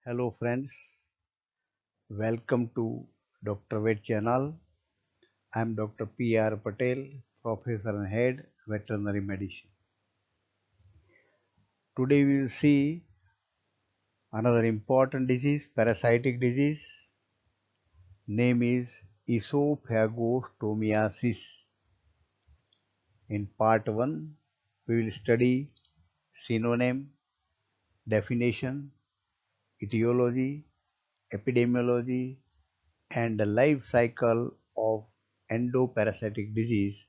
Hello friends, welcome to Dr. Vet channel. I am Dr. P.R. Patel, Professor and Head Veterinary Medicine. Today we will see another important disease, parasitic disease. Name is esophagostomiasis. In part 1, we will study synonym, definition, etiology, epidemiology, and the life cycle of endoparasitic disease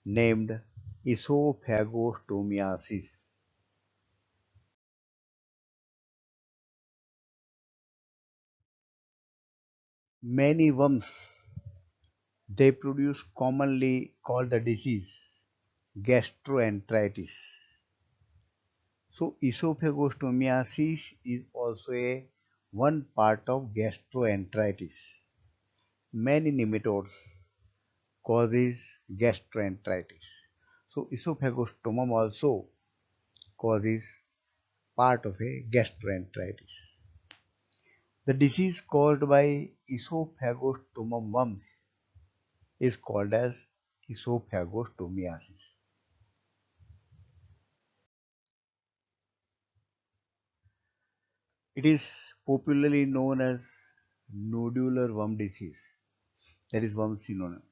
named esophagostomiasis. Many worms they produce commonly called the disease gastroenteritis. So esophagostomiasis is also a one part of gastroenteritis. Many nematodes causes gastroenteritis. So esophagostomum also causes part of a gastroenteritis. The disease caused by esophagostomum worms is called as esophagostomiasis. It is popularly known as nodular worm disease, that is worm synonym,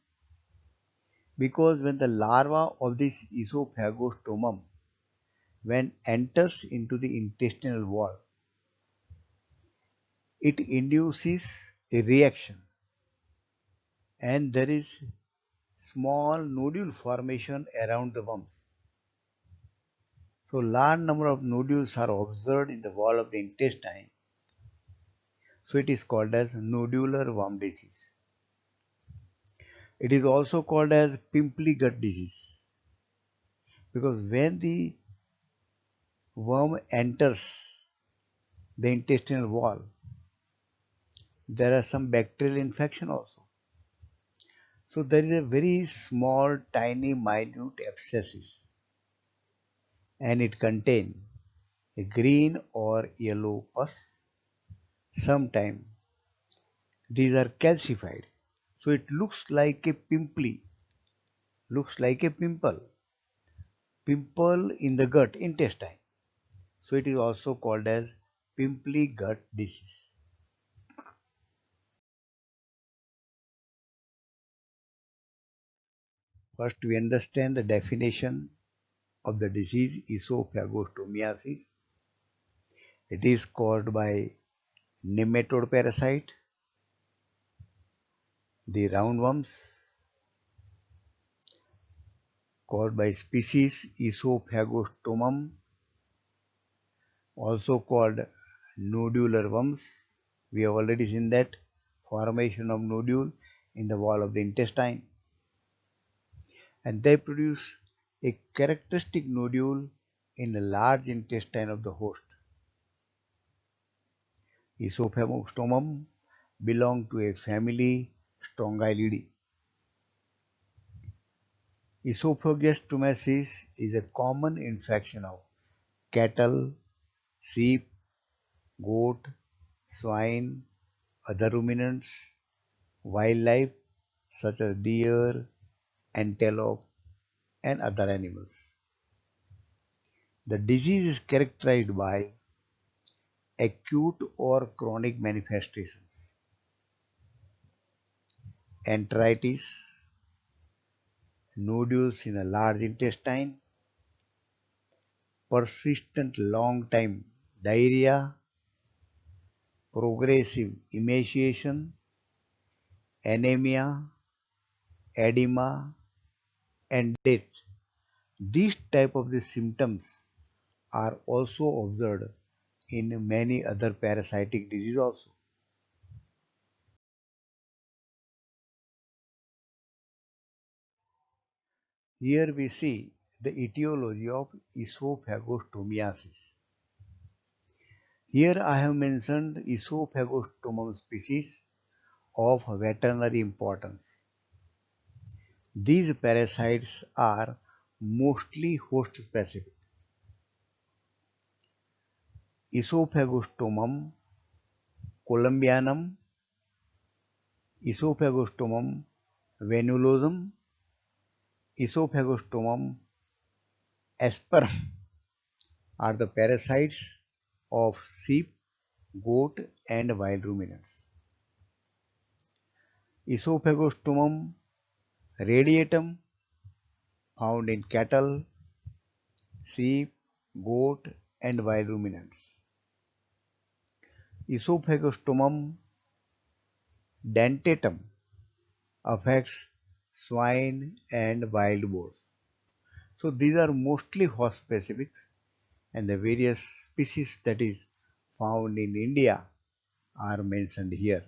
because when the larva of this esophagostomum when enters into the intestinal wall, it induces a reaction and there is small nodule formation around the worms. So large number of nodules are observed in the wall of the intestine. So it is called as nodular worm disease. It is also called as pimply gut disease because when the worm enters the intestinal wall, there are some bacterial infection also. So there is a very small, tiny, minute abscesses and it contains a green or yellow pus. Sometimes these are calcified. So it looks like a pimply, looks like a pimple in the gut intestine. So it is also called as pimply gut disease. First, we understand the definition of the disease esophagostomiasis. It is caused by nematode parasite, the roundworms, caused by species Esophagostomum, also called nodular worms. We have already seen that formation of nodule in the wall of the intestine, and they produce a characteristic nodule in the large intestine of the host. Esophagostomum belong to a family Strongylidae. Esophagostomiasis is a common infection of cattle, sheep, goat, swine, other ruminants, wildlife such as deer, antelope, and other animals. The disease is characterized by acute or chronic manifestations, enteritis, nodules in a large intestine, persistent long time diarrhea, progressive emaciation, anemia, edema, and death. These type of the symptoms are also observed in many other parasitic diseases also. Here we see the etiology of esophagostomiasis. Here I have mentioned Esophagostomum species of veterinary importance. These parasites are mostly host specific. Esophagostomum columbianum, Esophagostomum venulosum, Esophagostomum asperum are the parasites of sheep, goat, and wild ruminants. Esophagostomum radiatum found in cattle, sheep, goat, and wild ruminants. Esophagostomum dentatum affects swine and wild boars. So these are mostly host specific, and the various species that is found in India are mentioned here.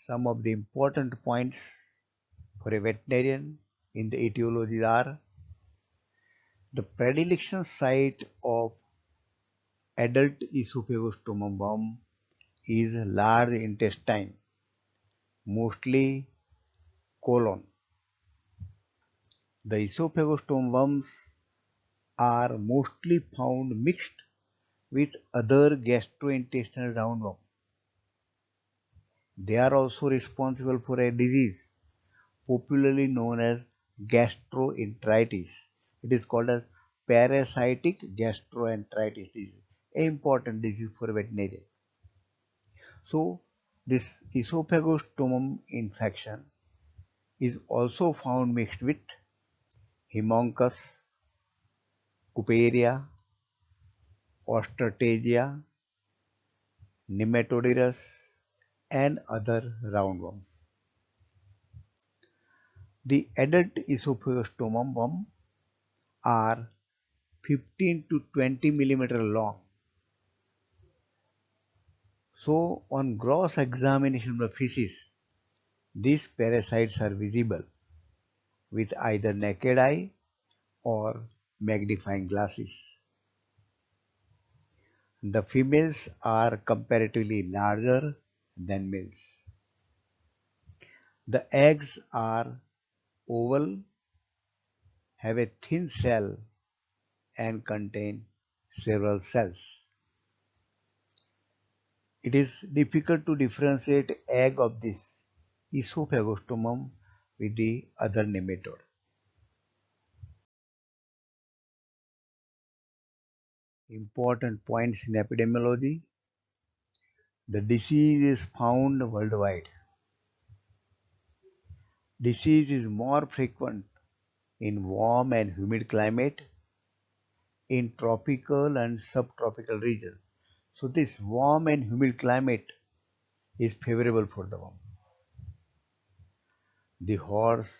Some of the important points for a veterinarian in the etiology are the predilection site of adult Esophagostomum worm is large intestine, mostly colon. The Esophagostomum worms are mostly found mixed with other gastrointestinal roundworm. They are also responsible for a disease popularly known as gastroenteritis. It is called as parasitic gastroenteritis disease, an important disease for veterinarian. So, this esophagostomum infection is also found mixed with Haemonchus, Couperia, Ostratagia, Nematodyrus, and other roundworms. The adult esophagostomum worm are 15 to 20 millimeter long. So, on gross examination of the feces, these parasites are visible with either naked eye or magnifying glasses. The females are comparatively larger than males. The eggs are oval, have a thin shell, and contain several cells. It is difficult to differentiate egg of this Esophagostomum with the other nematode. Important points in epidemiology. The disease is found worldwide. Disease is more frequent in warm and humid climate, in tropical and subtropical regions. So this warm and humid climate is favorable for the worm. The horse,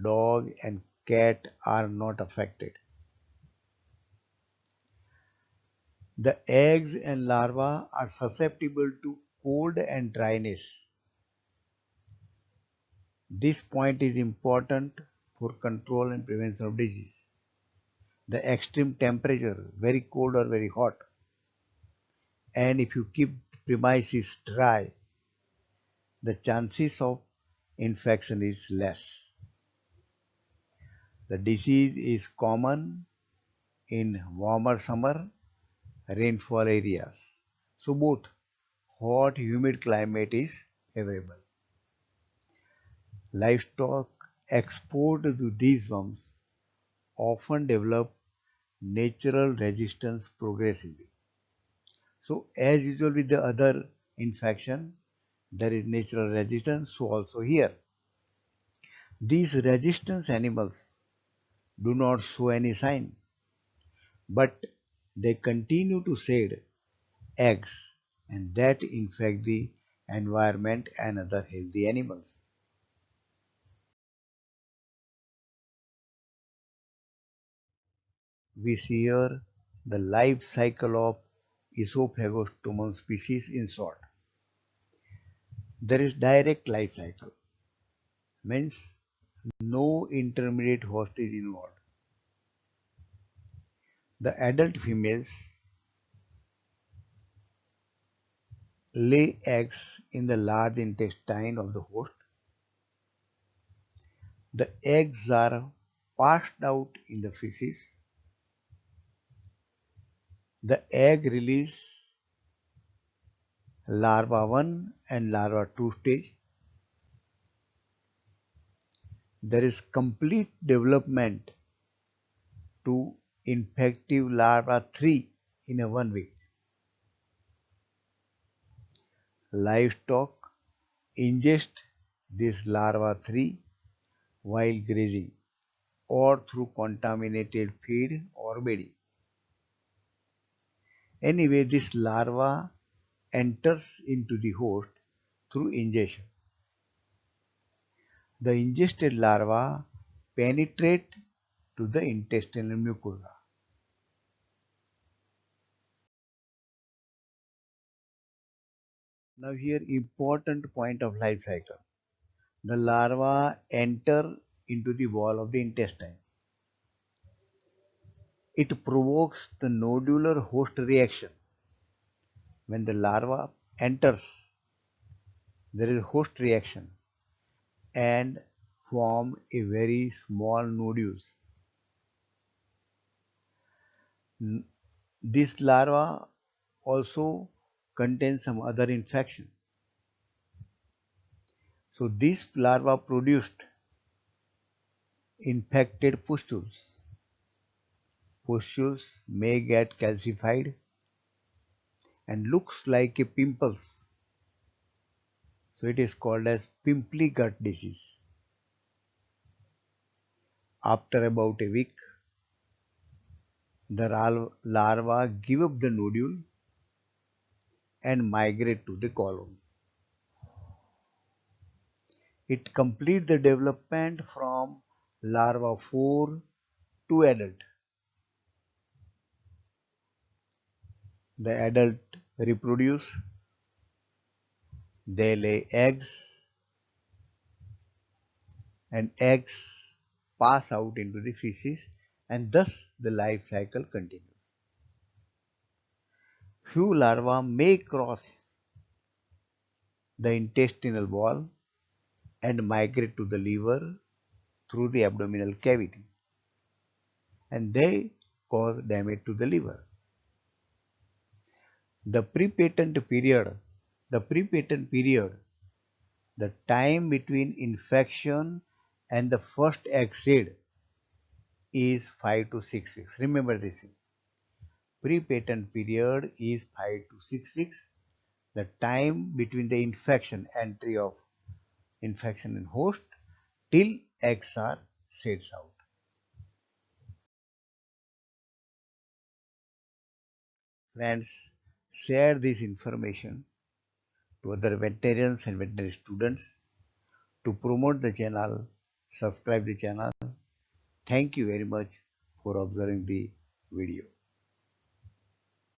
dog, and cat are not affected. The eggs and larvae are susceptible to cold and dryness. This point is important for control and prevention of disease. The extreme temperature, very cold or very hot, and if you keep premises dry, the chances of infection is less. The disease is common in warmer summer rainfall areas. So both hot humid climate is favorable. Livestock exposed to these worms often develop natural resistance progressively. So as usual with the other infection, there is natural resistance, so also here. These resistance animals do not show any sign, but they continue to shed eggs and that infect the environment and other healthy animals. We see here the life cycle of Esophagostomum species in short. There is direct life cycle, means no intermediate host is involved. The adult females lay eggs in the large intestine of the host. The eggs are passed out in the feces. The egg release larva 1 and larva 2 stage. There is complete development to infective larva 3 in a 1 week. Livestock ingest this larva 3 while grazing or through contaminated feed or bedding. Anyway, this larva enters into the host through ingestion. The ingested larva penetrate to the intestinal mucosa. Now here important point of life cycle. The larva enter into the wall of the intestine. It provokes the nodular host reaction. When the larva enters, there is a host reaction and form a very small nodules. This larva also contains some other infection. So this larva produced infected pustules. Pustules may get calcified and looks like a pimples. So it is called as pimply gut disease. After about a week, the larva give up the nodule and migrate to the colon. It completes the development from larva 4 to adult. The adult reproduce, they lay eggs, and eggs pass out into the feces, and thus the life cycle continues. Few larvae may cross the intestinal wall and migrate to the liver through the abdominal cavity, and they cause damage to the liver. The prepatent period, the prepatent period, the time between infection and the first egg seed is 5 to 6 weeks. Remember this. Pre-patent period is 5 to 6 weeks. The time between the infection, entry of infection in host till eggs are sets out. Friends, share this information to other veterinarians and veterinary students. To promote the channel, subscribe the channel. Thank you very much for observing the video.